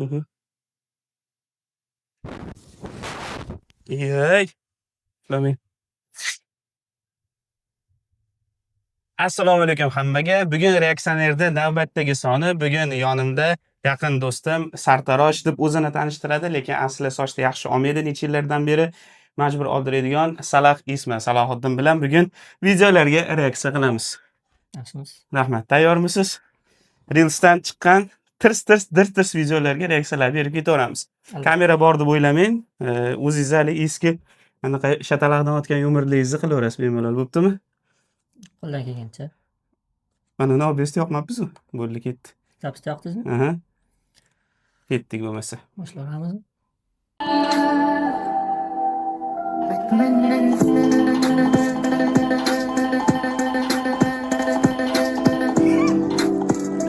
Mhm. Yey, uxlamang. Assalomu alaykum hammaga. Bugun reaksionerda navbatdagi soni. Bugun yonimda yaqin do'stim Sartarosh deb o'zini tanishtiradi, lekin asli sochda yaxshi olmaydi. Necha yillardan beri majbur oldiradigan Salah ismi Salohiddin bilan bugun videolarga reaksiya qilamiz. Yaxshimisiz? Rahmat. Tayyormisiz? Reels'dan chiqqan tirs-tirs, dir-tirs videolarga reaksiyalar berib ketaveramiz. Albatta. Kamera bor deb o'ylamang. O'zingiz hali eski anaqa shatalaqdan otgan yumurligingizni qilaverasiz bemalol, bo'ptimi? Qo'ldan kelgancha. Mana uni obviously yoqmabsiz-ku. Bo'ldi, ketdi. Zapis yoqdingizmi? Aha. Ketdik bo'lmasa. Boshlayveramizmi?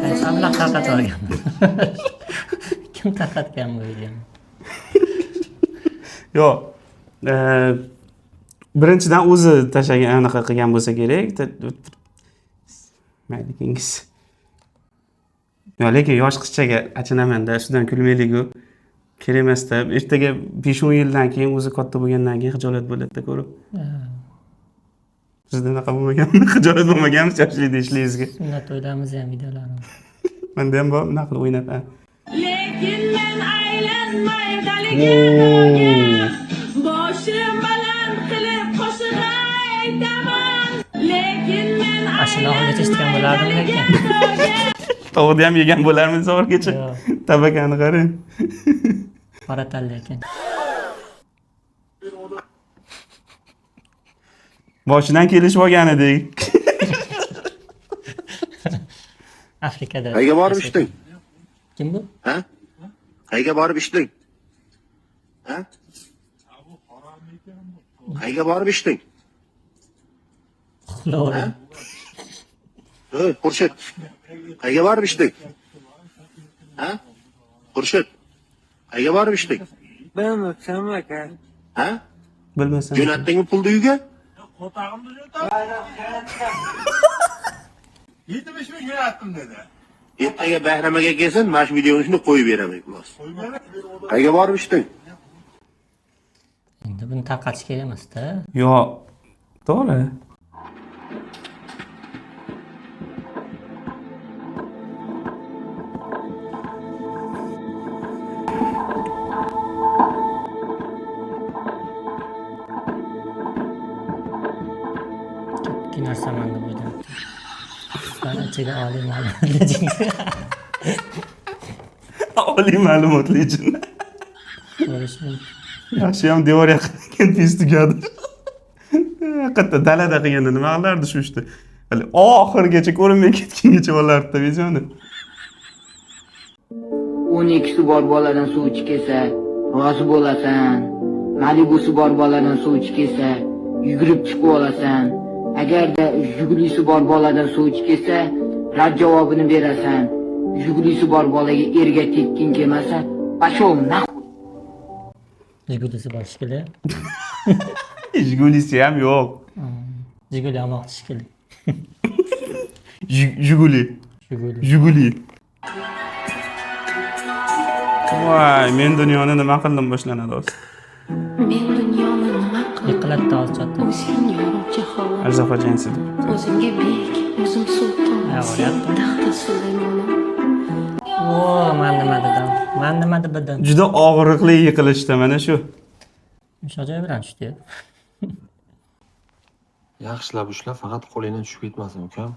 Qaysamlar tarqatib olgan. Kim tarqatgan bu videoni? Yo'q. Birinchidan o'zi tashlagan anaqa qilgan bo'lsa kerak. Mayligingiz. Yo, lekin yosh qizchaga achinaman-da, ustidan kulmaylik-ku. Kerak emas-da. Ertaga 5-10 yildan keyin o'zi katta bo'lgandan keyin xijolat bo'ladi-da ko'rib. Sizda unaqa bo'lmaganmi? Xijolat bo'lmaganmi chapchilikda ishlaringizga? Sunnat to'ylarimiz ham videolarimiz. Menda ham bor, nima qilib o'ynab. Lekin men aylanmay daliga boshim baland qilib qo'shiq aytaman. Lekin men Ashulagacha eshitgan bo'lardim lekin. Tovuqni ham yegan bo'larmiz oxirgacha. Yo'q. Tabakani qarang. Qora tanli ekan. Boshidan kelishib olgan edik. Afrikada. Qayga borib ishding? Kim bu? Ha? Qayga borib ishding? Ha? Qayga borib ishding? Lo'ri. Ey, Xurshid. Qayga borib ishding? Ha? Xurshid. Qayga borib ishding? Bilmasam aka. Ha? Bilmasam. Jo'natdingmi pulni uyga? O'tag'imni Yetib ishmi jo'natdim dedi. Ertaga Bahramaga kelsin, mana shu videoni shuni qo'yib beraman, xolos. Qayga borib ishding? Endi buni tarqatish kerak emas-da. Yo'q. To'g'ri. Ikki narsaman deb o'yladim. Ben ichiga oliy ma'lumotli jinni. Oliy ma'lumotli jinni. Ko'rish mumkin. Yaxshi ham devor yaqin tez tugadi. Haqiqatda dalada qilganda nima qilardi shu ishni? Hali oxirigacha ko'rinmay ketgungacha bo'lardi videoni. 12 si bor boladan suv ichib kelsa, rozi bo'lasan. Malibusi bor boladan suv ichib kelsa, yugurib chiqib olasan. Agarda Jigulisi bor boladan suv ichib kelsa, rad javobini berasan. Jigulisi bor bolaga erga tekkin kelmasa, pashol nahv. Jigulisi bor shekilli. Jigulisi ham yo'q. Jiguli amoq shekilli. Jiguli. Jiguli. Jiguli. Voy, men dunyoni nima qildim boshlanadi hozir. Men dunyoni nima qildim? Yiqilatdi hozircha. O'zing yorug' jahon. Arzafajansi. O'zimga bek, o'zim sulton. Ya'voryapti. Taxta Sulaymonim. O, men nima dedim? Juda og'riqli yiqilishdi mana shu. O'sha joy bilan tushdi. Yaxshilab ushlab, faqat qo'lingdan tushib ketmasin, ukam.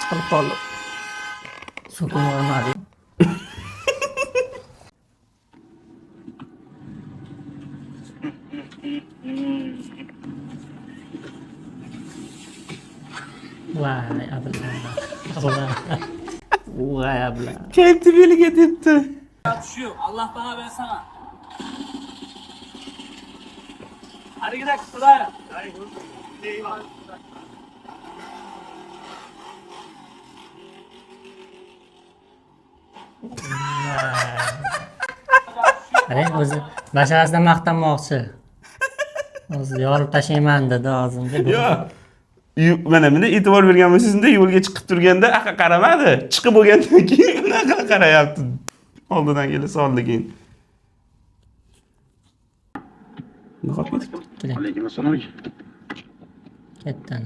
Chiqib qoldi. Sukun olmadi. Vay abla. Vay abla. Kayfni beliga debdi. Shu Alloh bana bersana. Hadi gidelim Xudoya. Qarang o'zi basharasidan maqtanmoqchi. O'zi yorib tashlayman dedi og'zimga. Yo'q. mana buni e'tibor bergan bo'lsangiz-da, yo'lga chiqib turganda aqa qaramadi. Chiqib bo'lgandan keyin unaqa qarayapti. Oldidan kelib soldi keyin. Nima qilibdi? Alaykum assalom. Ketdan.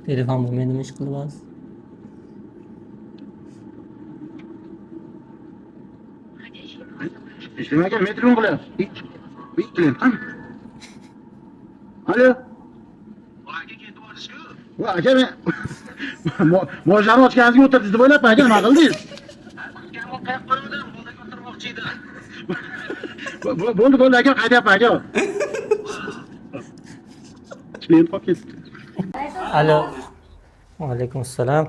Telefon bo'lmaydimi ish qilib hozir? İşlemeye metron kılıyor. Bittirin. Alo. Aka men mojani ochganingizga o'tirdi deb o'ylabman aka, nima qildingiz? Bo'ldi aka, qaytyapman aka. Klient qolib ketdi. Alo. Alaykum assalom.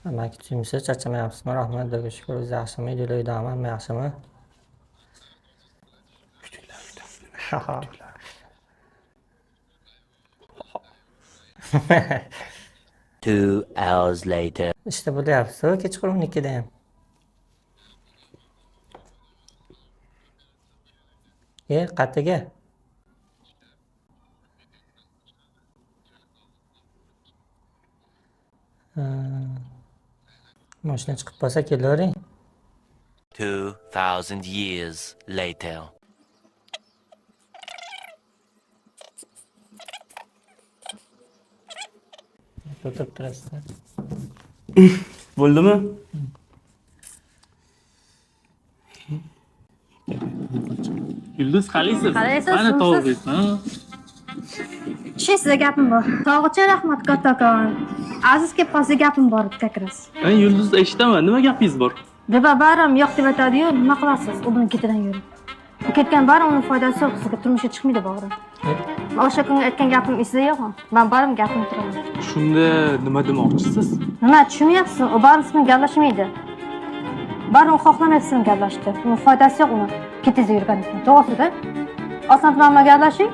Amaki tushimsiz, charchamayapsizmi? Rahmat, xudoga shukr. O'zingiz yaxshimi? Uyda uydaman, yaxshimi? Two hours later. İşte bo'lyapti, kechqurun 2da ham. Qayerga? Mashina chiqib qolsa kelavering. 2000 years later. O'tirib turasizlar. Bo'ldimi? Yulduz qalaysiz? Qalaysiz, Mana suvsiz. tovuqingiz, ha? Sizga gapim bor. Tog'icha rahmat kattakon. Aziz kelib qolsa gapim bor kakras. Men Yulduz eshitaman. Nima gapingiz bor? Deba baram yo'q deb aytadi-yu, nima qilasiz? U bilan ketidan yurib. U ketgan bari uning foydasi yo'q, sizga turmushga chiqmaydi bag'rim. O'sha kungi aytgan gapim esida yo'qmi? Men barim gapimni turaman. Shunda nima demoqchisiz? Nima tushunmayapsiz? U barim bilan gaplashmaydi. Barim xohlamayapsiz gaplashdi. Uning foydasi yo'q uni ketizda yurganingizda. To'g'rida? Oson bilan gaplashing.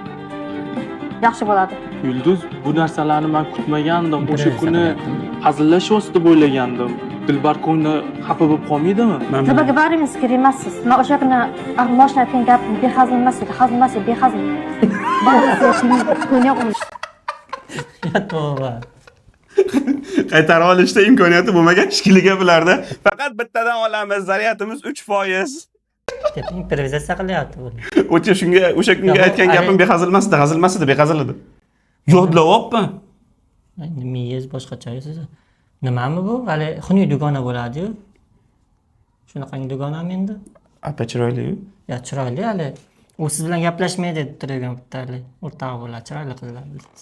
Yaxshi bo'ladi. Yulduz, bu narsalarni men kutmagandim. O'sha kuni hazillashyapsiz deb o'ylagandim. Dilbar ko'ngli xafa bo'lib qolmaydimi? Nimaga baringiz kerak emassiz? Men o'sha kuni mashina aytgan gapim behazil emas edi, hazil emas edi, behazil. Ko'ngli yo'qmish. Ya to'g'ri. Qaytarib olishda imkoniyati bo'lmagan shikili gaplarda faqat bittadan olamiz. Zaryadimiz 3%. Improvizatsiya qilyapti bu. O'sha kunga aytgan gapim behazil emas edi, behazil edi. Yodlayapman. Endi miyangiz boshqacha siz. Nimami bu? Hali xunuk dugona bo'ladi-yu. Shunaqangi dugonami endi? Apa chiroyli-yu. Ya chiroyli hali. U siz bilan gaplashmaydi deb turgan bittalik. O'rtog'i bo'ladi, chiroyli qizlar bilasiz.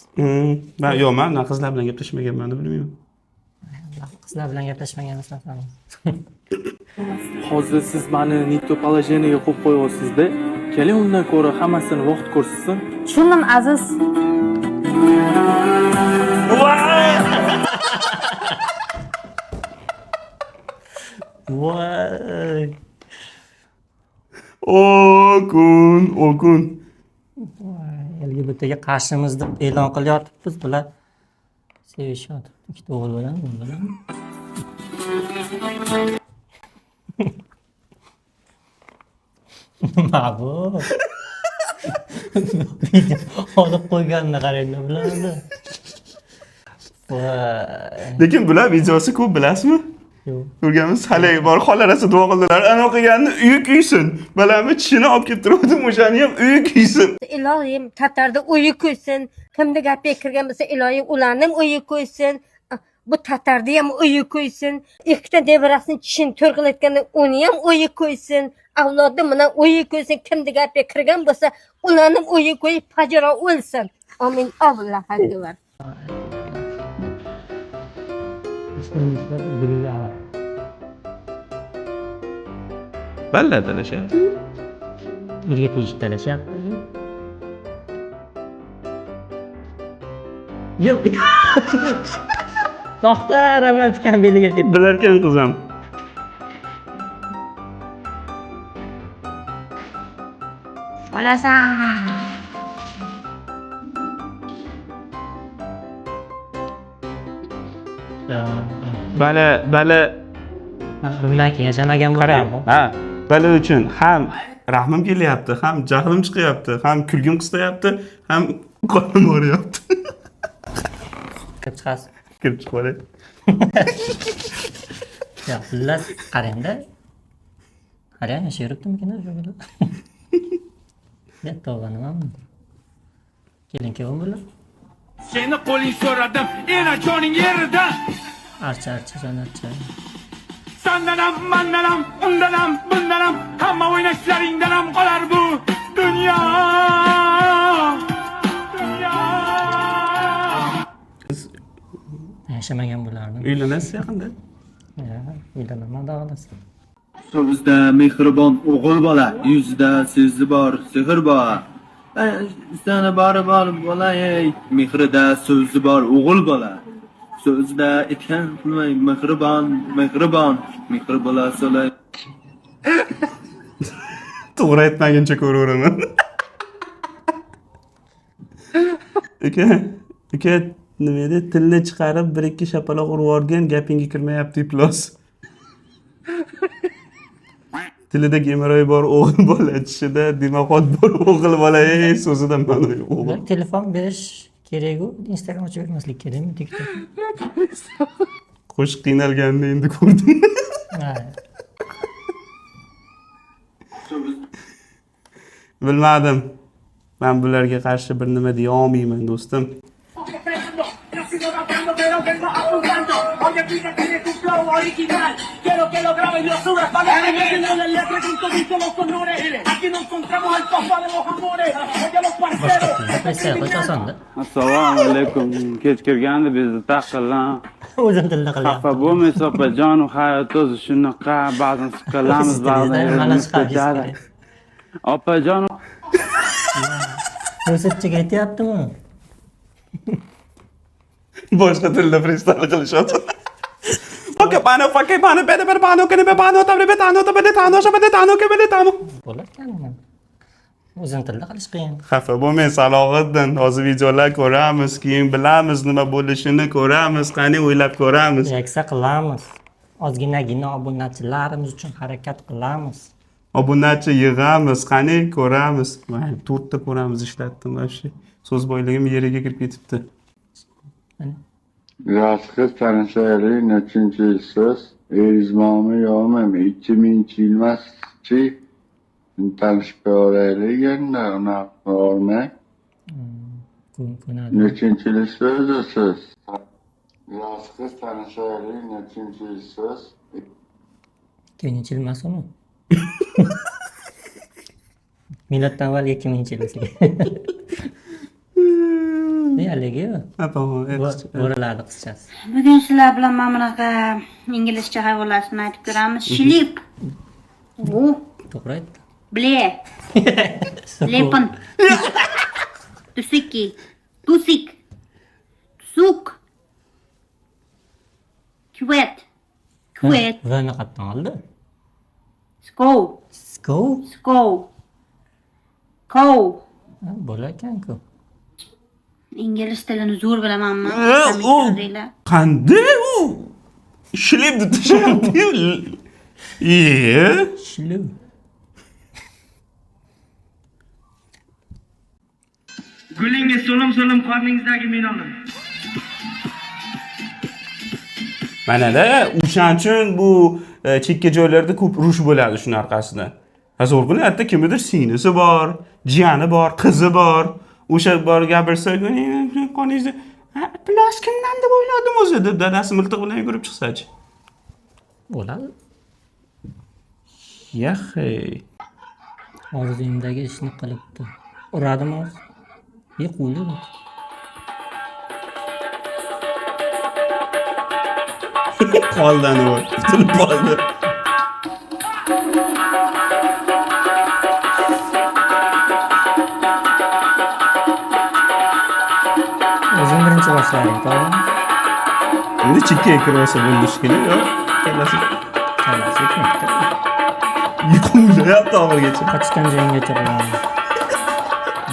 Men qizlar bilan gaplashmaganman deb bilmayman. Qizlar bilan gaplashmaganini sanamiz. Hozir siz meni nitto положениyaga qo'yib qo'yapsiz-da. Keling undan ko'ra hammasini vaqt ko'rsasin. Tushundim Aziz. Voy. O kun. LGBTga qarshimiz deb e'lon qilyapmiz, bular sevishadi. Ikkita o'g'il bilan, bu bilan. Nima bu? Olib qo'yganini qaranglar bularni. Voy. Lekin bular videosi ko'p, bilasizmi? Yo'q. Ko'rganmiz, hali bor xolarasi duo qildilar. Ana o'qiganni uyi kuysin. Balamni tishini olib kelib turdim, o'shani ham uyi kuysin. Ilohim, Tatarda uyi ko'ysin. Kimda gapga kirgan bo'lsa, ilohim ularning uyi ko'ysin. Bu Tatarda ham uyi ko'ysin. Ikkita devrasini tishini to'rqilayotganda uni ham uyi ko'ysin. Avlodi bilan uyi ko'ysin. Kimda gapga kirgan bo'lsa, ularning uyi ko'yib fajro o'lsin. Amin. Alloh akbar. Ballada talashyapti. Birga tegishib talashyapti. Yo'q. To'xta, romantikani beliga deb Bilarkan qizim. Olasan. Bala bundan keyin yashamagan bo'larmi? bala uchun ham rahmim kelyapti, ham jahlim chiqyapti, ham kulgim qistayapti, ham qonim og'riyapti. Kirib chiqasiz. Kirib chiqib olay. Yo'q, xullas qarangda. Qarang, shu yuribdimikin o'sha. Ya tavba nima bu? Kelin-kuyov bular. Seni qo'ling so'radim, ena joning yerida. Archa jonarcha. Sandanam, mandanam, undanam, bundanam, hamma o'ynashlaringdan ham qolar bu dunyo. Yashamagan bularni. Uylanasiz yaqinda? Ya, uylanaman davlasi. So'zda mehribon o'g'il bola, yuzda so'zi bor sehr bor. Sana bor bola, mehrida so'zi bor o'g'il bola. So'zda etgan qilmay mehribon, mehr bola so'lay. To'g'ri aytmaguncha ko'raveraman. Aka, nima edi? Tilni chiqarib, bir ikki shapaloq urib yuborgan, gapingga kirmayapti iflos. Tilida gemoroy bor o'g'il bola, tishida dimoqot bor o'g'il bola, so'zidan ma'no yo'q o'g'il. Telefon berish kerak-ku, Instagram ochib bermaslik kerakmi, TikTok? Qo'shiq qiynalganini endi ko'rdim. Ha. Bilmadim. Men bularga qarshi bir nima deya olmayman, do'stim. Assalomu alaykum. Kech kirganda bizni taqillan. O'zim tilda qilyapman. Xafa bo'lmaysiz opajon, hayotimiz shunaqa, ba'zan siqilamiz, ba'zan opajon. Ko'rsatchiga aytyaptimi? Boshqa tilda freestyle qilishyapti. Poke pano, bede pano, kene pano, tabre betano, tabre tano, shabede tano, ke bede tano. Bo'larkanmi? O'zim tilda qilish qiyin. Xafa bo'lmang Salohiddin, hozir videolar ko'ramiz, keyin bilamiz nima bo'lishini ko'ramiz, qani o'ylab ko'ramiz. Yaksa qilamiz. Ozginagina obunachilarimiz uchun harakat qilamiz. Obunachi yig'amiz, qani ko'ramiz. Men 4 ta ko'ramiz ishlatdim вообще. So'z boyligim yeriga kirib ketibdi. Yoshga tanishaylik, nechinchi so'z? Erizmomi yo'qmi? 2000 yilmaschi tanishib ko'raylik endi, unaqa bormi? Nechinchi so'z siz? Yoshga tanishaylik, nechinchi so'z? Ikkinchi yilmasmi? Miloddan avval 2000-yil. Ne haligi? Bo'ralarni qischasi. Bugun sizlar bilan mana bunaqa inglizcha hayvonlarni aytib ko'ramiz. Shilip. Bu. To'g'ri aytdi. Ble. Lepin. Tusiki. Tusik. Tusuk. Kvet. Kvet. Va nima qatdan oldi? Skov. Skov? Skov. Kov. Bo'larkan-ku. İngliz tilini zo'r bilamanmi? Qanday u? Shilib deb tashlabdi-yu. Shilib. Gulingiz so'lim qorningizdagi minolim. Mana-da, o'shaning uchun bu chekka joylarda ko'p urush bo'ladi shuning orqasidan. Zo'rgina hatto kimnidir singlisi bor, jiyani bor, qizi bor. O'sha bor gapirsa, qoningizni, "Plos kimdan deb o'yladim o'zi" deb dadasi miltiq bilan yugurib chiqsa-chi. Bo'ladi. Yaxey. Orzuyimdagi ishni qilibdi. Uradimi hozir? Qo'ydi. Qoldan u. Bitilib qoldi. O'zim birinchi boshladim, to'g'rimi? Endi chekkaga kirmasa bo'lishi kerak, yo'q? Kallasi. Yiqilmayapti oxirigacha. Qochgan joyingacha qilaman.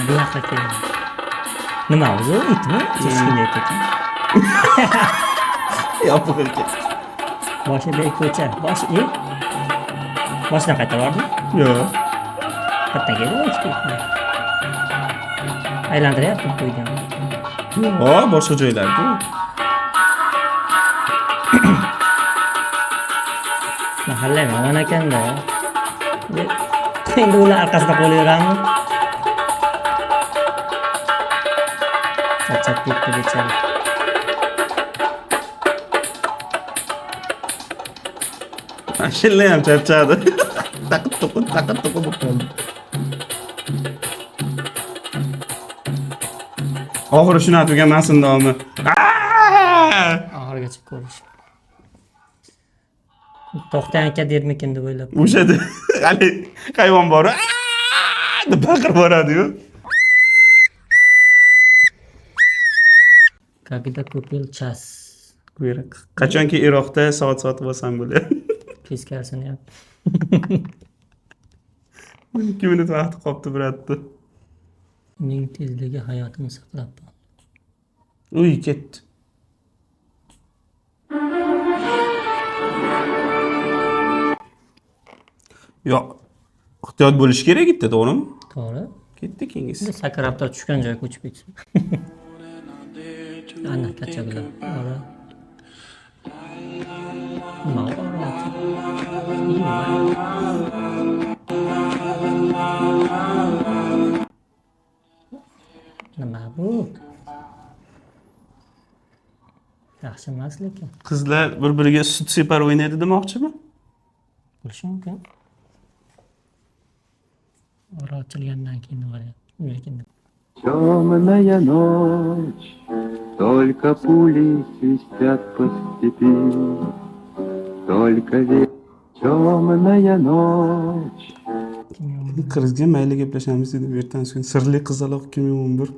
Bu yoqqa keling. Nima o'zi? Itmi? Cheskina it ekan. Yopiq ekan. Boshi berk ko'cha. Boshdan qayta bordi? Yo'q. Qayerdan keldi? Aylantiryapti qo'ygan. Boshqa joylarda. Mahalla yomon ekanda. Endi ular orqasida qo'laveramiz. Charchab ketdi bechara. Mashina ham charchadi. Taqib to'qib bo'lib qoldi. Oxiri shuni tugamansin daomi. Oxirigacha ko'rish. To'xtang aka dermikin deb o'ylab. O'shada hali hayvon bor. Deb baqirib boradi-yu. Когда купил час. Qachonki Iroqda soat sotib olsam bo'ladi. Teskarisini ham. 2 minut vaqti qolibdi biratdi. Uning tezligi hayotini saqlab qoldi. Uy ketdi. Yo'q. Ehtiyot bo'lish kerak edi, to'g'rimi? To'g'ri. Ketdi kengiz. Sakrabda tushgan joyga ko'chib ketsin. Ana kacha bilan. Ora. Nima bu? Yaxshi emas lekin. Qizlar bir-biriga sut separ o'ynaydi demoqchimi? Bo'lishi mumkin. Ora ochilgandan keyin bo'lyapti. Lekin Темная ночь, только пули свистят по степи, только темная ночь. Qizga mayli gaplashamiz deb ertasiga sirli qizaloq 2011.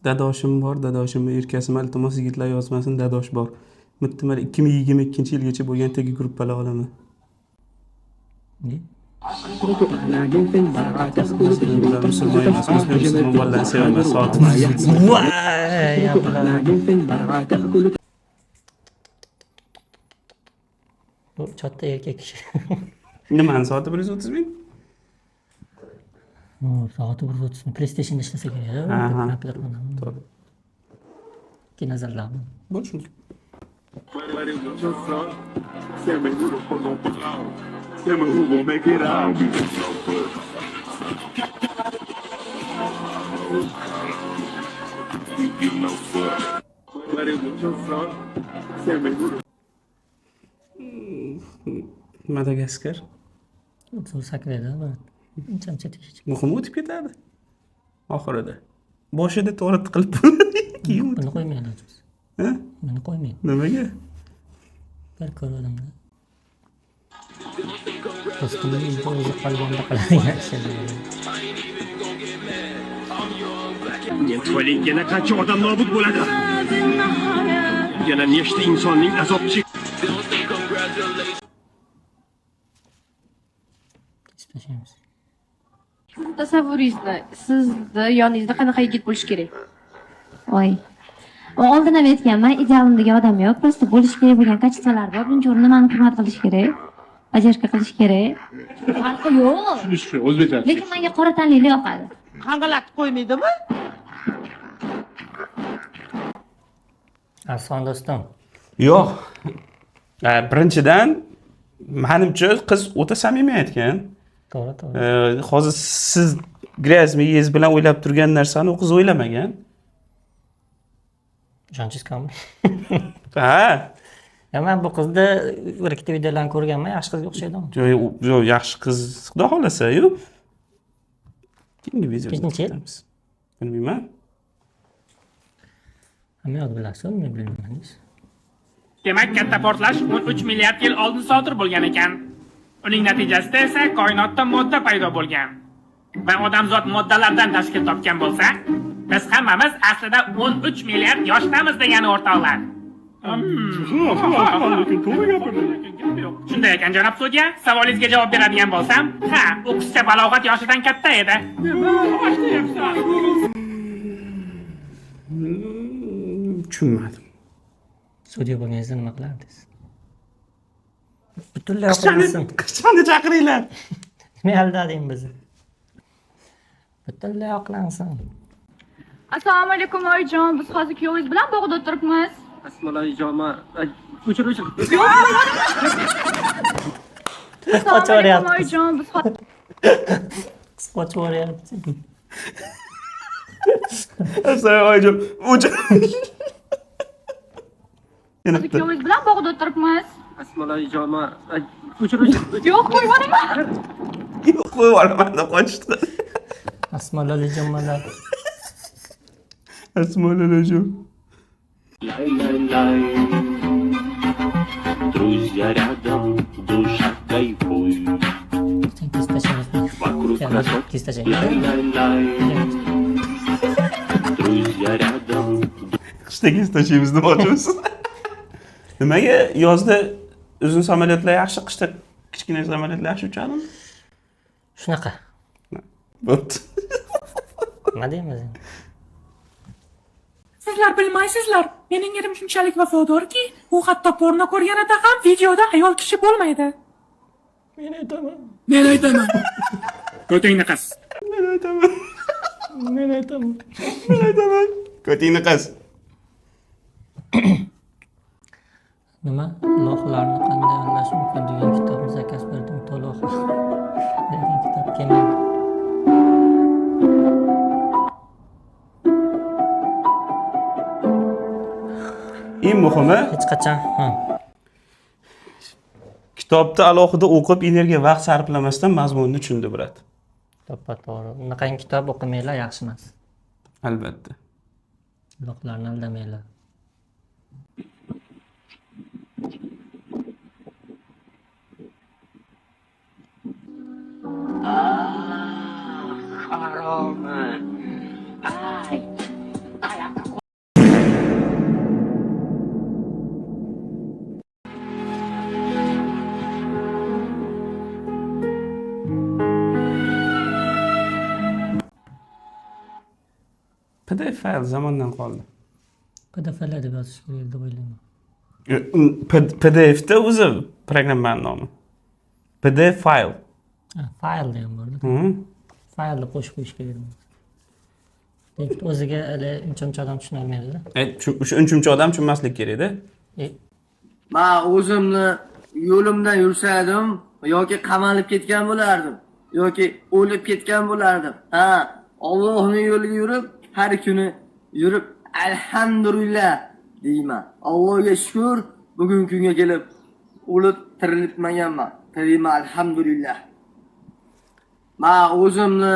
Dadoshim bor, dadoshimni erkasima iltimos yigitlar yozmasin, dadosh bor. Muhtamal 2022-yilgacha bo'lgan tegi gruppalar olaman. ne? Musulmon bolalarni sevaman, soatimiz. Voy, bu katta erkak kishi. Nimani soati 130 ming? Soati 130 ming. PlayStationda ishlasa kerak. To'g'ri. Kinozallarmi? Bo'lishi mumkin. Madagaskar. Suv sakraydi. Uncha tegish. Muhim o'tib ketadi. Oxirida. Boshida to'g'ri tiqilib bo'ladi. Keyin Buni qo'ymaydi o'zingiz. Ha? Buni qo'ymaydi. Nimaga? Bir ko'rdim. Do'stimning o'zi qolganda qiladigan ishlar. Tufayli yana qancha odam nobud bo'ladi? Yana nechta insonning azob chek Tasavvuringizda sizni yoningizda qanaqa yigit bo'lishi kerak? Voy. Oldin ham aytganman, idealimdagi odam yo'q. Prosta bo'lish kerak bo'lgan kachestalar bor. Birinchi o'rinda meni hurmat qilish kerak. Ajrashka qilish kerak. Farqi yo'q. Tushunishli, o'zbeklar. Lekin menga qora tanlili yoqadi. Qangalatib qo'ymaydimi? Arslon do'stim. Yo'q. Birinchidan menimcha qiz o'ta samimiy aytgan. To'g'ri. Hozir siz gryaz miyangiz bilan o'ylab turgan narsani u qiz o'ylamagan. Ishonchiz komil. Ha. Men bu qizni bir ikkita videolarni ko'rganman, yaxshi qizga o'xshaydi. Yo'q, yaxshi qiz, xudo xolasa-yu. Keyingi videoda Ikkinchi yil? ko'ramiz. Bilmayman. Hamma yo'q bilasiz, men bilmayman. Demak, katta portlash 13 milliard yil oldin sodir bo'lgan ekan. Uning natijasida esa koinotda modda paydo bo'lgan. Va odamzod moddalardan tashkil topgan bo'lsa, biz hammamiz aslida 13 milliard yoshdamiz degani o'rtoqlar. Shunday ekan, janob sudya, savolingizga javob beradigan bo'lsam, ha, u qizcha balog'at yoshidan katta edi. Tushunmadim. Sudya bo'lganingizda nima qilardingiz? Butunlay o'qilsin. Qachon chaqiringlar? Nima aldading bizni? Butunlay oqlansin. Assalomu alaykum oyijon. Biz hozir kuyovingiz bilan bog'da o'tiribmiz. Assalomu o'chir. Assalomu alaykum oyijon. Biz Qochib yuboryapti. Assalomu alaykum. hozir kuyovingiz bilan bog'da o'tiribmiz. Assalomu o'chir. Yo'q, qo'yvoraman. Yo'q, qo'yib yuboraman deb qochdi. Asmalali jummalar. Asmalalajon. Друзья рядом, душа кайфуй. Вокруг красот. Друзья рядом. Qishda kes tashlaymiz demoqchimiz. Nimaga yozda uzun samolyotlar yaxshi, qishda kichkina samolyotlar yaxshi uchadimi? Shunaqa. Bo'pti. Nima deymiz endi? Sizlar bilmaysizlar, mening erim shunchalik vafodorki, u hatto porno ko'rganida ham videoda ayol kishi bo'lmaydi. Men aytaman. Men aytaman. Ko'tingni qas. Men aytaman. Men aytaman. Men aytaman. Ko'tingni qas. Nima? Loqlarni qanday anlash mumkin degan kitobni zakaz berdim to'liq. Lekin kitob kelmadi. Eng muhimi, Hech qachon. kitobni alohida o'qib, energiya vaqt sarflamasdan mazmunni tushunib biladi. To'g'ri. Bunaqangi kitob o'qimanglar, yaxshi emas. Albatta. Loqlarni aldamanglar. PDF fayl zamondan qoldi. PDFlar deb yozish kerak deb o'ylayman. PDFda o'zi programmaning nomi. PDF fayl. Fayl degan bor-da. Faylni qo'shib qo'yish kerak. Lekin o'ziga hali uncha odam tushuna olmaydi-da. O'sha uncha odam tushunmaslik kerak-da. Men o'zimni yo'limdan yursadim yoki qamalib ketgan bo'lardim yoki o'lib ketgan bo'lardim. Allohning yo'liga yurib, har kuni yurib alhamdulillah deyman. Allohga shukr, bugungi kunga kelib o'lib tirilmaganman. Tirikman alhamdulillah. Men o'zimni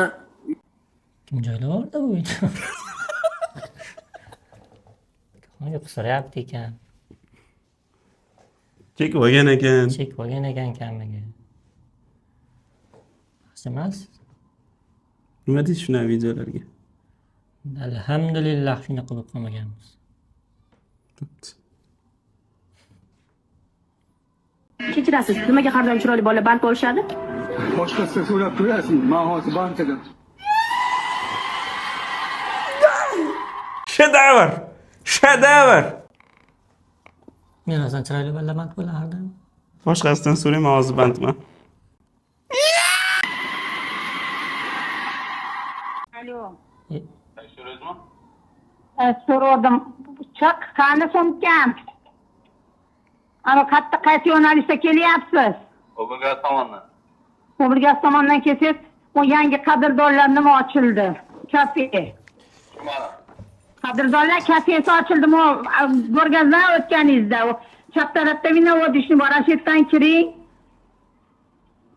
Kim joylardi bu video? Qanday qisaryapti ekan? Chek olgan ekan. Chek olgan ekan kamiga. Yaxshi emas. Nima deysiz shuna videolarga? Alhamdulillah shuni qilib qolmaganmiz. Kechirasiz, nimaga har doim chiroyli bola band bo'lishadi? boshqasiga so'rab ko'rasizmi? Men hozir band edim. Shedevr! Shedevr! Men o'zim chiroyli bola band bo'lardim. Boshqasidan so'rayman, hozir bandman. Alo. So'radim. Chiq, qani so'mkam? Ana qayerda qaysi yo'nalishda kelyapsiz? Obligaz tomondan. Obligaz tomondan kelsangiz, o yangi qadrdonlar nima ochildi? Kafe. Qadrdonlar kafesi ochildi. Ko'rgazdan o'tganingizda. Chap tarafda Vinovodishni bor, ashitdan kiring.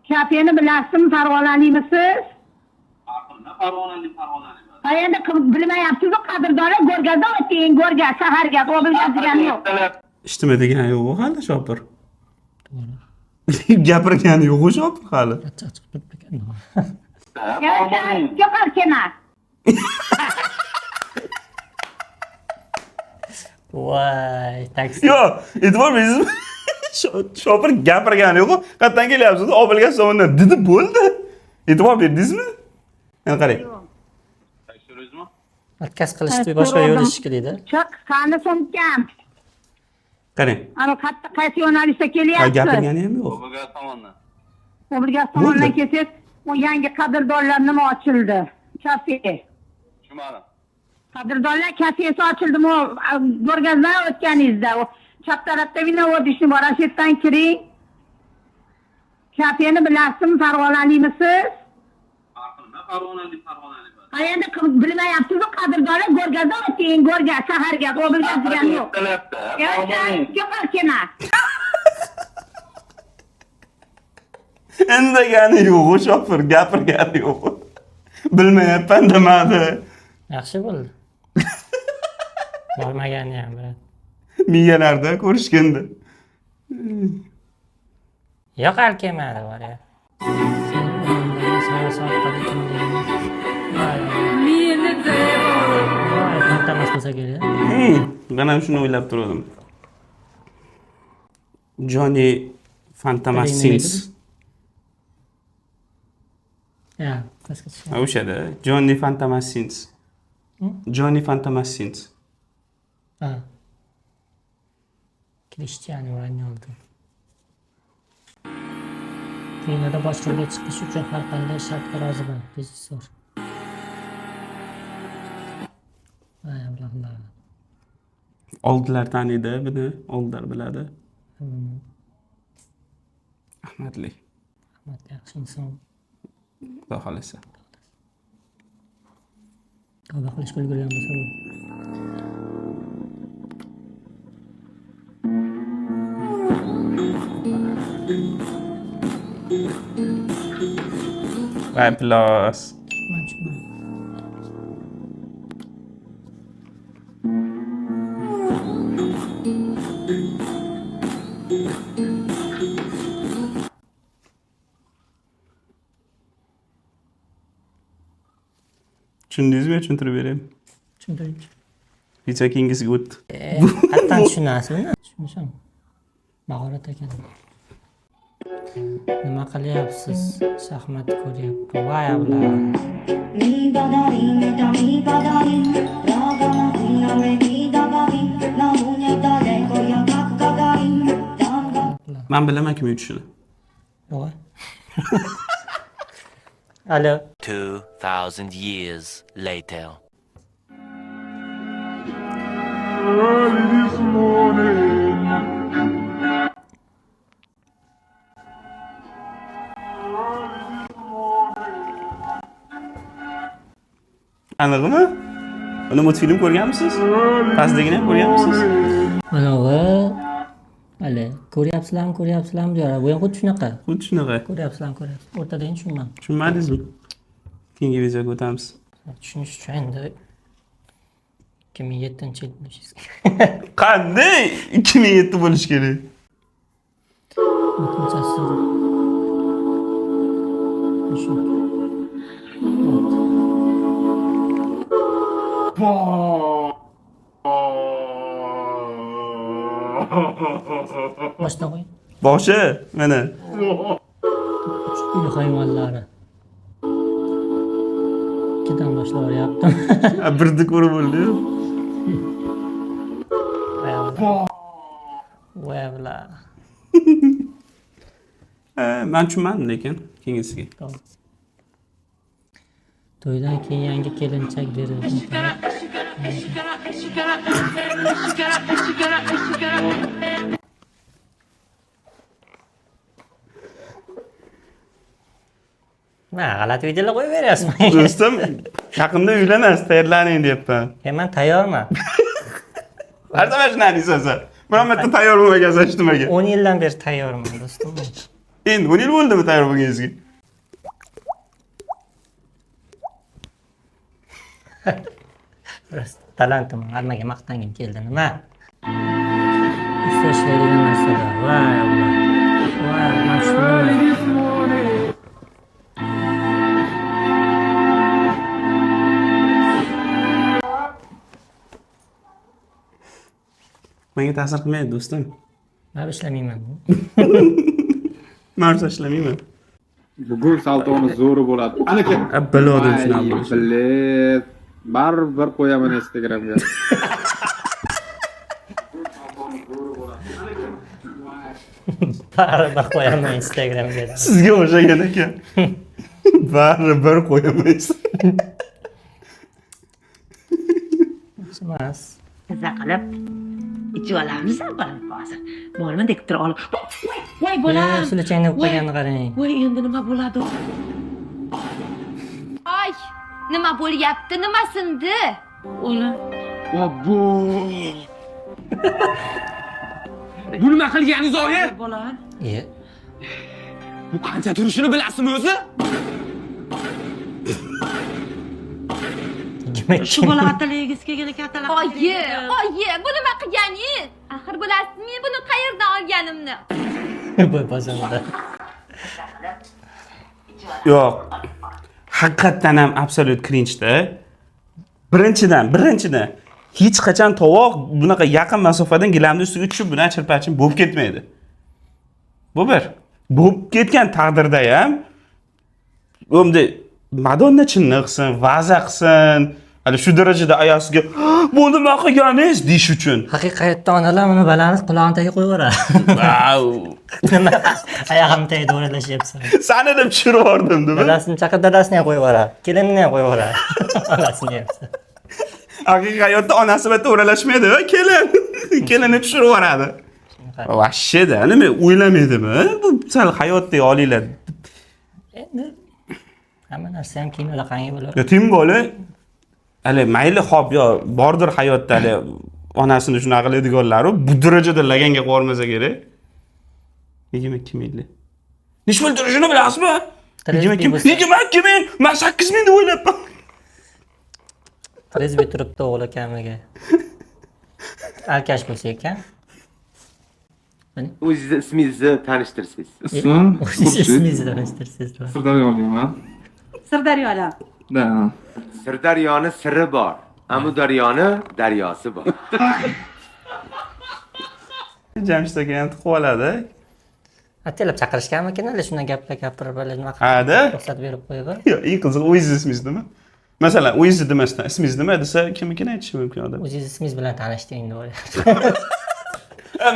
Kafeni bilasizmi, Farg'onalikmisiz? Farg'onalik. Endi bilmayapsiz-ku, qadrdonlar Go'rgazdan o'ting, Go'rga shaharga, Obligaz degani yo'q. Eshitma degani yo'q hali Shopir. Gapirgani yo'q Shopir hali. Chiqib turibdi ekan. Yo'q, kenar. Voy, taksi. Yo'q, e'tibor bersizmi? Shopir gapirgani yo'q. Qayerdan kelyapsiz? Obligaz tomondan dedi bo'ldi. E'tibor berdingizmi? Mana qarang. Отказ qilishdi, boshqa yo'lish kerakda. Chiq, qani so'mkam? Qarang. Ana qaysi yo'nalishda kelyapsiz? Gapirgani ham yo'q. Obligaz tomondan. Obligaz tomondan kelsangiz, o yangi qadrdonlar nima ochildi? kafe. Tushunmadim. Qadrdonlar kafesi ochildimi? Ko'rgazma o'tganingizda. Chap tarafda Vinovodishni bor, shu yerdan kiring. Kafeni bilasizmi? Farg'onalikmisiz? Farg'onalik. Endi bilmayapsiz, qadrdonlar ko'rgazma o'ting, ko'rga shaharga qo'bilgan yo'q. Yo'q, Indagani yo'q, shofir gapirgani yo'q. Bilmayapman demadi. Yaxshi bo'ldi. Bormagani ham bilan. Miyalarda ko'rishganda. Yo'q, kelmadi bor ya. Fantamas bo'lsa kerak. Men ham shuni o'ylab turdim. Johnny Fantamas Sins. Ya, pastga tushgan. O'shada Johnny Fantamas Sins. Johnny Fantamas Sins. Ha. Cristiano Ronaldo. Kinoda bosh rolga chiqish uchun har qanday shartga roziman. Rejissor. Ay Allohlar. Oldilar taniydi buni, oldilar biladi. Ahmadli. Ahmad yaxshi inson. Xudo xolasa. Tavba qilish ulgurgan bo'lsa bu. Va plus. Tushundingizmi? Tushuntirib beraymi? Tushuntiring. Kechagingizga o'tdi. Hattan tushunasizmi? Tushunishim. Mahorat ekan. Nima qilyapsiz? Shaxmat ko'ryapti. Voy ablah. Men bilaman kim yutishini. Yo'q. Alo. 2000 years later. Early this morning. Aniqmi? Uni multfilm ko'rganmisiz? Pastdagini ham ko'rganmisiz? Manavi hali ko'ryapsizlarmi deyapti. Bu ham xuddi shunaqa. Xuddi shunaqa. Ko'ryapsizlarmi? O'rtada endi tushunmadim. Tushunmadingizmi? Keyingi videoga o'tamiz. Tushunish uchun endi 2007-yil bo'lishingiz Qanday 2007 bo'lish kerak? Boshdan qo'y. Boshi mana. Uy hayvonlari. Ikkidan boshlayaptim. Birni ko'rib bo'ldi. Voy ablah. Men tushunmadim lekin keyingisiga. To'ydan keyin yangi kelinchak berildi. G'alati videolar qo'yib beryapsizmi? Do'stim, yaqinda uylanasiz, tayyorlaning deyapman. Men tayyorman. Har zaman shunday deysiz. Biron marta tayyor bo'lmagansiz hech nimaga. 10 yildan beri tayyorman do'stim. Endi 10 yil bo'ldimi tayyor bo'lganingizga? Rost talantim, hammaga maqtangim keldi nima? Ishlaydigan narsalar. Voy Allah. Voy, mashhur. Menga ta'sir qilmaydi do'stim. Men ishlamayman. Men ishlamayman. Bugun saltoni zo'ri bo'ladi. Ana kel. Bilodim shunaqa bo'lishi. Bilib, baribir qo'yaman Instagramga. Baribir qo'yaman Instagramga. Sizga o'xshagan ekan. Baribir qo'yaman. emas. Mazza qilib ichib olamizmi bolam hozir? Molni deb turib olib. Voy bolam. Sulchangni qo'yganini qarang. Voy endi nima bo'ladi? Ay, nima bo'lyapti? Nima sindi? O'lim. Obbo. Bu nima qilganingiz oyi? Bolam. Bu qancha turishini bilasizmi o'zi? Shu bola atalagingiz kelgan kattalar. Oyi, bu nima qilganingiz? Axir bilasizmi buni qayerdan olganimni? Voy bozorda. Yo'q. Haqiqatdan ham absolut cringe-da. Birinchidan hech qachon tovoq bunaqa yaqin masofadan gilamni ustiga tushib bilan chirpachim bo'lib ketmaydi. Bu bir. Bo'lib ketgan taqdirda ham o'mda Madonna chinni qilsin, vaza qilsin, hali shu darajada ayasiga "Bu nima qilganingiz?" deyish uchun. Haqiqatda onalar uni balangiz qulog'ini tagiga qo'yib yuboradi. Vau. Nima? Oyog'imni tagida o'ralashyapsan. Sani deb tushirib yubordim, deb. Dadasini chaqirib dadasini ham qo'yib yuboradi. Kelinini ham qo'yib yuboradi. Olasini ham. Haqiqiy hayotda onasi bitta o'ralashmaydi va kelinni tushirib yuboradi. Vashshida, nima o'ylamaydimi? Bu sal hayotdek olinglar. Endi hamma narsa ham keyin unaqangi bo'ladi. Yo, tim bola hali mayli xo'p, yo bordir hayotda hali onasini shunaqa qiladiganlar, bu darajada laganga qo'yolmasa kerak. 22 ming. Necha pul turishini bilasizmi? 22 ming. Men 8 ming deb o'ylabman. Prezbi turibdi o'g'li kamiga. Alkash bo'lsa ekan. O'zingizni ismingizni tanishtirsangiz. Ismingizni tanishtirsangiz. Sirdaryolikman. Sirdaryoda. Da. Sirdaryoni siri bor, Amudaryoni daryosi bor. Jamshid aka ham tiqib oladi. Atalab chaqirishganmikin, hali shundan gaplar gapirib hali nima Hada? ruxsat berib qo'yib. Yo'q, eng qiziq o'zingiz ismingiz nima? Masalan, o'zingiz demasdan ismingiz nima desa, kimnikini aytishi mumkin odam. O'zingiz ismingiz bilan tanishding deb o'ylayapti.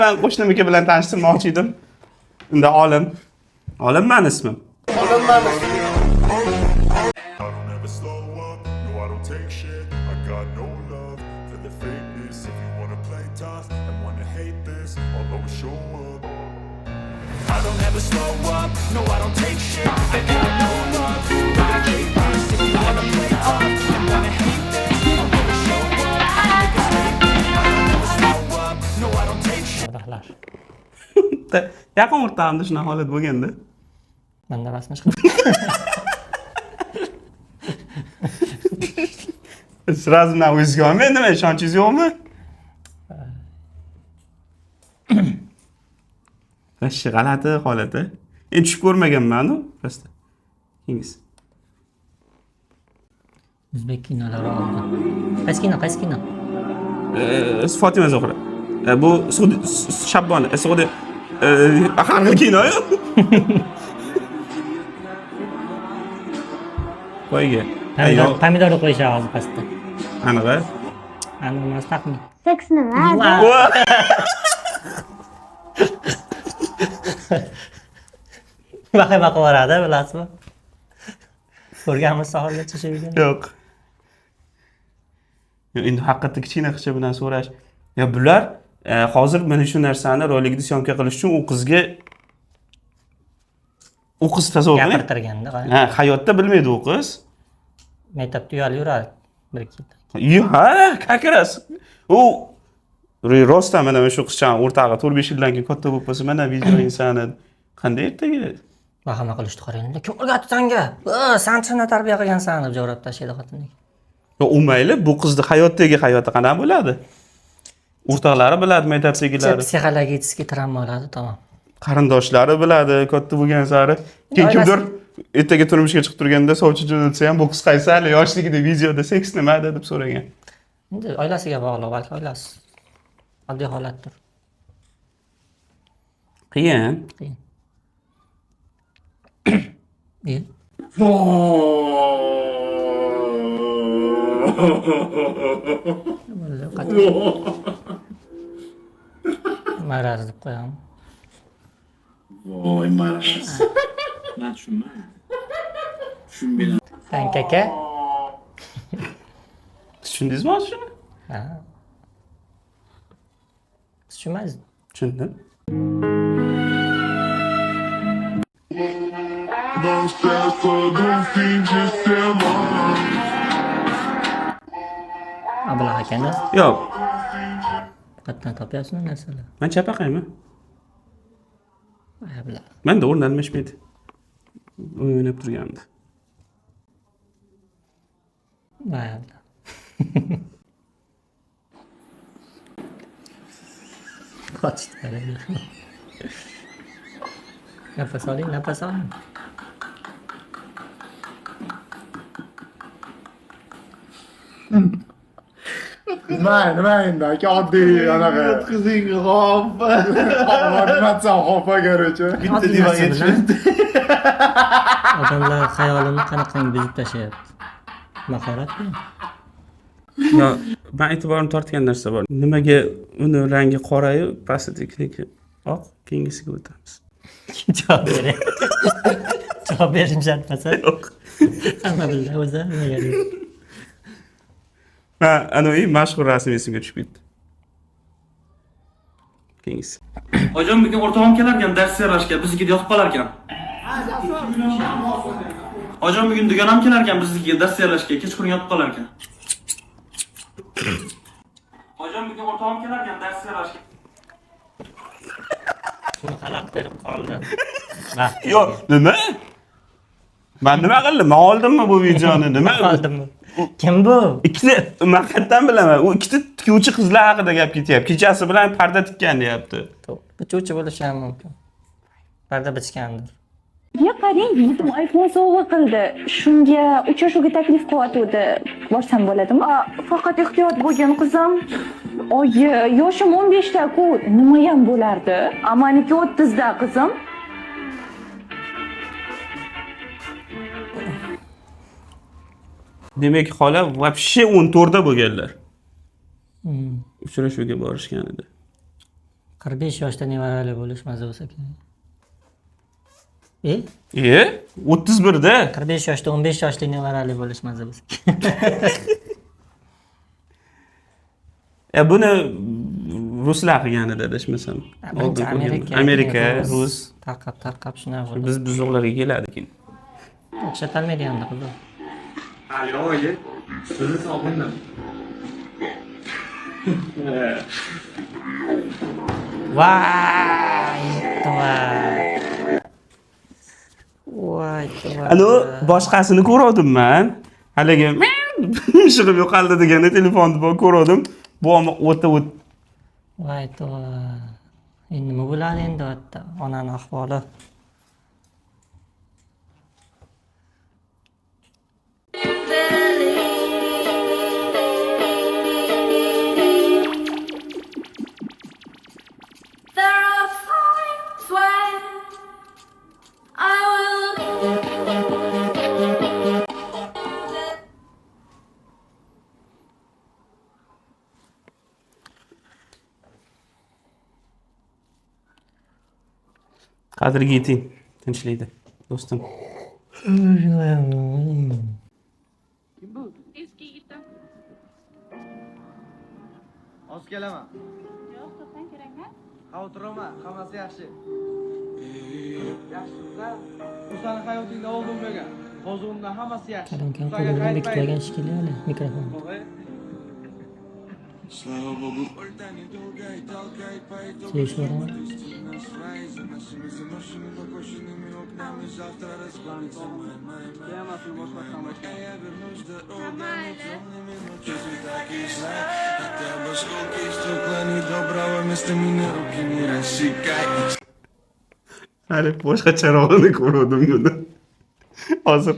Men qo'shnimniki bilan tanishtirmoqchi edim. Unda Olim. Olim meni ismim. Yaqin o'rtog'imda shunaqa holat bo'lganda. Menda rasmi chiqib. Sразу na o'zga olmay, nima ishonchingiz yo'qmi? Vashi g'alati holati. Endi tushib ko'rmaganman-ku, rostda. Kingiz. O'zbek kinolari oldi. Qaysi kino? Fatima Zohra. Bu Shabbona, Saudi har xil kino-yu. Qo'yga. Pomidorni qo'yishadi hozir pastda. Aniq-a? Aniq emas, taxmin. Seks nima? Vahima qilib yuboradi, bilasizmi? Ko'rganmiz saholga tushib yurgan. Yo'q. Endi haqiqatda kichkina qizcha bilan so'rash. Ya bular hozir mana shu narsani rolikda syomka qilish uchun u qizga tasavvur qiling. Gapirtirganda. Ha, hayotda bilmaydi u qiz. Maktabda uyalib yuradi. Bir ikki. Ha, kakras. U rostdan mana shu qizcha o'rtog'i 4-5 yildan keyin katta bo'lib qolsa, mana video insani qanday ertaga vahima qilishni qarang. Kim o'rgatdi senga? Sen chinni tarbiya qilgansan deb javob tashlaydi xotinga. Yo'q, u mayli, bu qizni hayoti qanaqa bo'ladi? O'rtoqlari biladi, maktabdagilari. Psixologический travma oladi, tamom. Qarindoshlari biladi, katta bo'lgan sari. Keyin kimdir ertaga turmushga chiqib turganda sovchi jo'natsa ham bu qiz qaysi hali yoshligida videoda seks nima deb so'ragan. Endi oilasiga bog'liq, balki oilasi oddiy holatdir. Qiyin. Maraz deb qo'yamiz. Voy maraz. Men tushunmayman. Tushunmayman. Tank aka. Tushundingizmi shuni? Ha. Tushunmaysizmi? Tushundim. Don't stress or don't finge yourself Ablah akani Yo'q, qayerdan topyapsizmi narsalar? men chapaqayman. Ablah. Menda o'rndan almashmaydi. O'ynab turgandi. Ablah. Qochdi. Nafas oling, nafas oling. nima endi aka oddiy anaqa Qizing hop. animatsion xofa короче. Bitta divaga tushdi. Odamlar xayolini qanaqangi buzib tashlayapti. Mahoratmi? Yo, men e'tiborimni tortgan narsa bor. Nimaga uni rangi qorayu pastidagi oq, keyingisiga o'tamiz. Javob bering. Javob berishim shart emas. Yo'q. Hamma biladi o'zi nimaga deydi. Ha, anoyi mashhur rasm esimga tushib ketdi. Keyingisi. Hocam bugun o'rtog'im kelarkan dars so'rashga, bizga yoqib qolarkan. Hocam bugun dugonam kelarkan bizga dars so'rashga, kechqurun yotib qolarkan. Hocam bugun o'rtog'im kelarkan dars so'rashga. Xalaqtirib qoldi. Yo'q, nima? Men nima qildim? Men oldimmi bu videoni? Nima? Oldimmi? Kim bu? Ikkita men qayerdan bilaman? U ikkita tikuvchi qizlar haqida gap ketyapti. Kechasi bilan parda tikkan deyapti. Bichuvchi bo'lishi ham mumkin. Parda bichgandir. Ya qarang, yetim iPhone sovg'a qildi. Shunga uchrashuvga taklif qilyotdi. Borsam bo'ladimi? Faqat ehtiyot bo'lgin qizim. Oyi, yoshim 15 ta-ku. Nima ham bo'lardi? Amaniki 30 da qizim. Demak, xola вообще 14 da bo'lganlar. Uchrashuvga borishgan edi. 45 yoshda nevarali bo'lish maza bo'lsa kerak. 31 da. 45 yoshda 15 yoshli nevarali bo'lish maza bo'lsa kerak. Buni ruslar qilgan edi, adashmasam. Amerika, rus. Tarqab shunday bo'ldi. Biz buzoqlarga keladi keyin. O'xshatalmaydi endi qiziq. Alo, oyi. Sizni sog'indim. Voy, Alo, boshqasini ko'rdim men. Haligi shig'ib yo'qoldi deganda telefonni bor ko'rdim. Bu ham o'ta. Voy, endi nima bo'ladi endi o'tda? Onaning ahvoli. Qadriga yeting, tinchlikda, do'stim. Hozir kelaman. Yo'q, to'xtang kerakmi? Ha, o'tiraman, hammasi yaxshi. Yaxshi-da. O'zing hayotingda oldin bo'lgan. Hozir undan hammasi yaxshi. Qalamkam qo'lida bekitgan shekilli mikrofon. Слава Богу. Seyishlarimi? Hali boshqacharog'ini ko'rdim buni. Hozir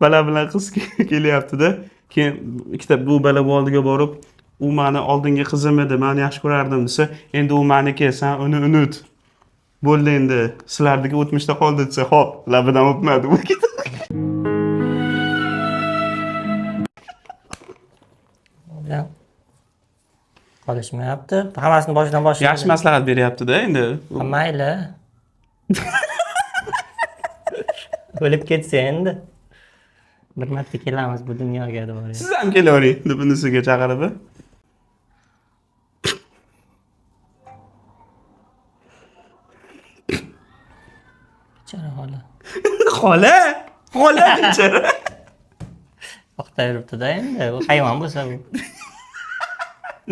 bala bilan qiz kelyapti-da. Keyin ikkita bu bala oldiga borib, u meni oldingi qizim edi, meni yaxshi ko'rardim desa, endi u meniki, sen uni unut. Bo'ldi endi, sizlardagi o'tmishda qoldi desa, xo'p, labidan o'pmadi u. Qolishmayapti. Hammasini boshidan boshlaydi. Yaxshi maslahat beryapti-da endi. Mayli. O'lib ketsa endi. Bir marta kelamiz bu dunyoga deb o'ylayman. Siz ham kelavering, deb unisiga chaqirib. Xola bichara. Vaqtda yuribdi-da endi. Bu hayvon bo'lsa bu.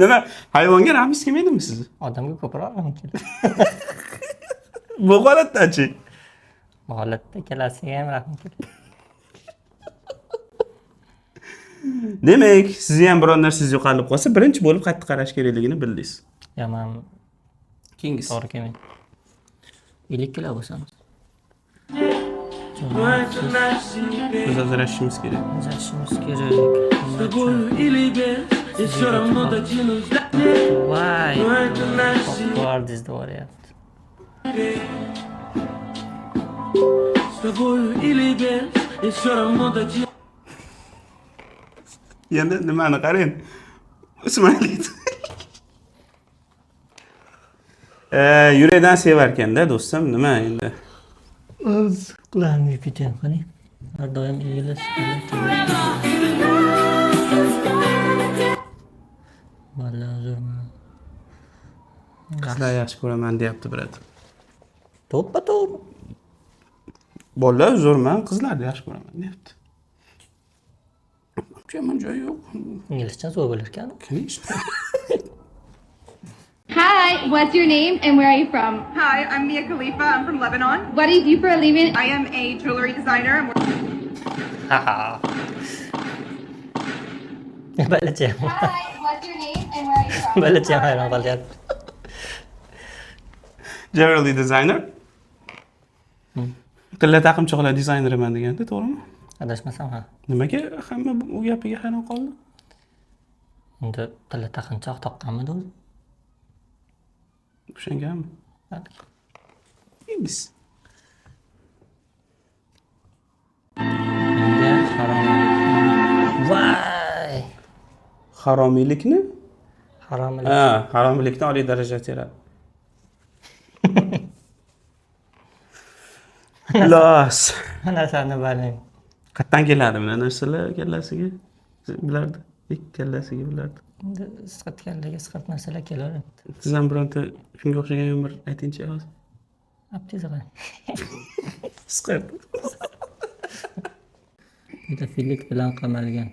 Nima? Hayvonga rahmingiz kelmaydimi sizni? Odamga ko'proq rahim keladi. Bu holatda-chi? Bu holatda kelasiga ham rahim keladi. Demak, sizni ham biror narsangiz yo'qolib qolsa, birinchi bo'lib qayerga qarash kerakligini bildingiz. Yo, men Keyingisi. to'g'ri kelmaydi. 50 kilo bo'lsamiz. Biz ajrashishimiz kerak. Ajrashishimiz kerak. Voy. Guardiz bo'lyapti. Yana nimani qarang. Ismoilid. Yurakdan sevarkanda do'stim, nima endi? O'z qularimga ketyapman qani. Har doim egilib. Vallahi uzrman. Qizlar yaxshi ko'raman deyapti birat. To'ppa-to'g'ri. Bolalar uzrman, qizlarni yaxshi ko'raman deyapti. Keyin joyi yo'q. Inglizcha zo'r bo'lar ekan. Hi, what's your name and where are you from? Hi, I'm Mia Khalifa. I'm from Lebanon. What do you do for a living? I am a jewelry designer. Balacha. Hi, what's your name and where are you from? Balacha hayron qolyapti. Jewelry designer. Tilla taqimchoqlar dizayneriman deganda, to'g'rimi? Adashmasam ha. Nimaga hamma bu gapiga hayron qoldi? Endi tilla taqinchoq taqqanmidi o'zi? O'shanganmi? Biz. Menga haromiylik. Voy! Haromiylikni? Haromiylik. Ha, haromiylikni oliy darajada teradi. Los. Narsani baling. Qayerdan keladi bu narsalar kallasiga? Bilardi. Kallasiga bilardi. Endi siqatganlarga siqat narsalar kelaveradi. Siz ham bironta shunga o'xshagan bir aytingchi hozir. Aptiz qarang. Siqat. Pedofillik bilan qamalgan.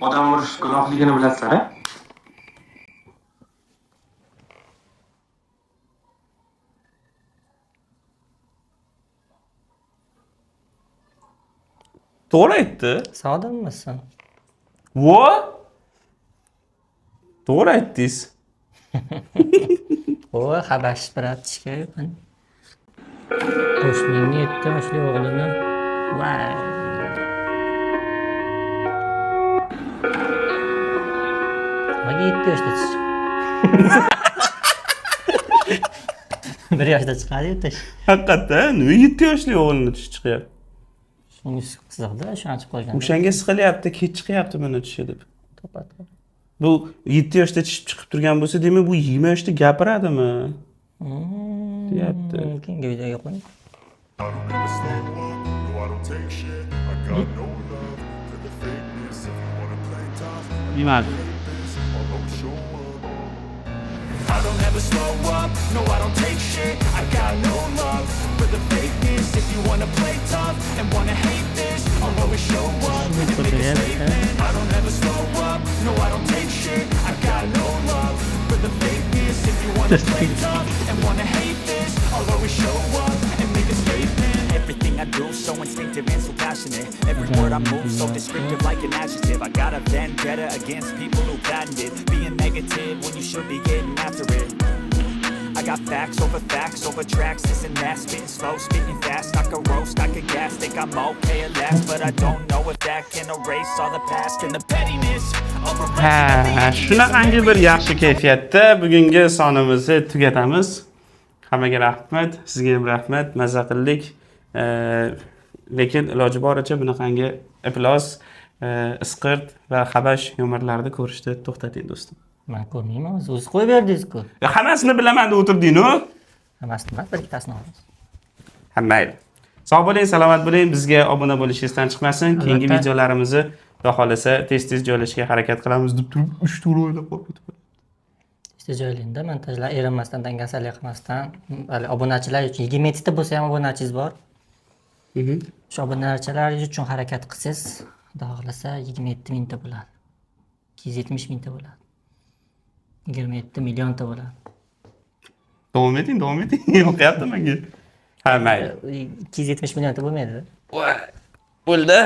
Odam urish gunohligini bilasizlar-a? To'g'ri aytdi. Sodimmisan? Vo? To'g'ri aytdingiz. O, xabash biratishga yo'qmi? Qo'shningni 7 yoshli o'g'lini. Voy. Nimaga 7 yoshda chiqdi? 1 yoshda chiqadi yutish. Haqiqatan, 7 yoshli o'g'lini tish chiqyapti. Shunisi qiziqda, ishonch qolgan. O'shanga siqilyapti, kech chiqyapti buni tishi deb. To'ppa-to'g'ri. Bu 7 yoshda tish chiqib turgan bo'lsa, demak bu 20 yoshda gapiradimi? Deyapti. Keyingi videoga qo'ying. Nima? I don't ever slow up, no I don't take shit. I got no love for the fakeness. If you wanna play tough and wanna hate this, I'll always show up and make a statement. I don't ever slow up, no I don't take shit. I got no love for the fakeness. If you wanna play tough and wanna hate this, I'll always show up and make a statement. Everything I do so instinctive and so passionate. Every word I move so descriptive like an adjective. I got a vendetta against people who patented being negative when you should be getting after it. I got facts over tracks, this and that. Spitting slow, spitting fast. I could roast, I could gas. Think I'm okay at last, but I don't know if that can erase all the past and the pettiness. Ha, shunaqangi bir yaxshi kayfiyatda bugungi sonimizni tugatamiz. Hammaga rahmat, sizga ham rahmat, mazza qildik. Lekin iloji boricha bunaqangi iflos, isqirt va xabash yomg'irlarni ko'rishni to'xtating do'stim. Men ko'rmayman, o'z qo'yib berdingiz-ku. Hammasini bilaman deb o'tirding-ku. Hammasini emas, bir ikkitasini olamiz. Mayli. Sog' bo'ling, salomat bo'ling. Bizga obuna bo'lishingizni chiqmasin. Keyingi videolarimizni Xudo xohlasa tez joylashga harakat qilamiz deb turib 3 to'g'ri o'ylab qolib. işte joylaydi montajlar erinmasdan dangasalik qilmasdan hali obunachilar uchun 27 ta bo'lsa ham obunachingiz bor. Shu obunachilar uchun harakat qilsangiz, xudo xohlasa 27 mingta bo'ladi. 270 mingta bo'ladi. 27 millionta bo'ladi. Davom eting. O'qiyapti menga. Ha, mayli. 270 millionta bo'lmaydi. Bo'ldi.